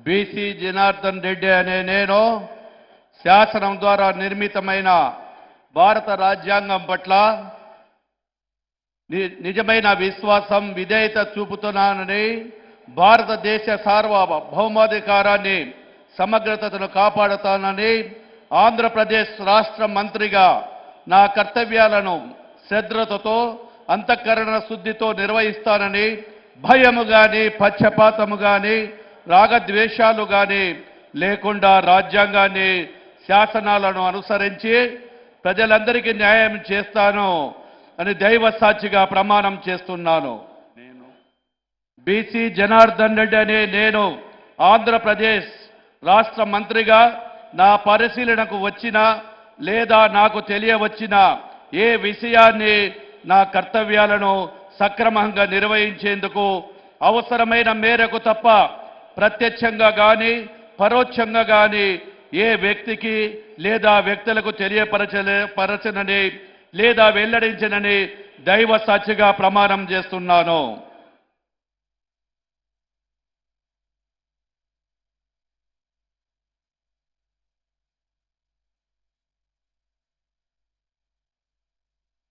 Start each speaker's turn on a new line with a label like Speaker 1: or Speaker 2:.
Speaker 1: BC Janardhan Reddy అనే నేను శాసనం ద్వారా నిర్మితమైన భారత రాజ్యాంగం పట్ల నిజమైన విశ్వాసం విధేయత చూపుతున్నానని, భారతదేశ సార్వభౌమాధికారాన్ని సమగ్రతను కాపాడుతానని, ఆంధ్రప్రదేశ్ రాష్ట్ర మంత్రిగా నా కర్తవ్యాలను శ్రద్ధతో అంతఃకరణ శుద్ధితో నిర్వహిస్తానని, భయము గాని పక్షపాతము గాని రాగద్వేషాలు గాని లేకుండా రాజ్యాంగాన్ని శాసనాలను అనుసరించి ప్రజలందరికీ న్యాయం చేస్తాను అని దైవ సాక్షిగా ప్రమాణం చేస్తున్నాను. బీసీ జనార్దన్ రెడ్డి అనే నేను ఆంధ్రప్రదేశ్ రాష్ట్ర మంత్రిగా నా పరిశీలనకు వచ్చిన లేదా నాకు తెలియవచ్చిన ఏ విషయాన్ని నా కర్తవ్యాలను సక్రమంగా నిర్వహించేందుకు అవసరమైన మేరకు తప్ప ప్రత్యక్షంగా కానీ పరోక్షంగా కానీ ఏ వ్యక్తికి లేదా వ్యక్తులకు తెలియపరచనని లేదా వెల్లడించనని దైవ సాక్షిగా ప్రమాణం చేస్తున్నాను.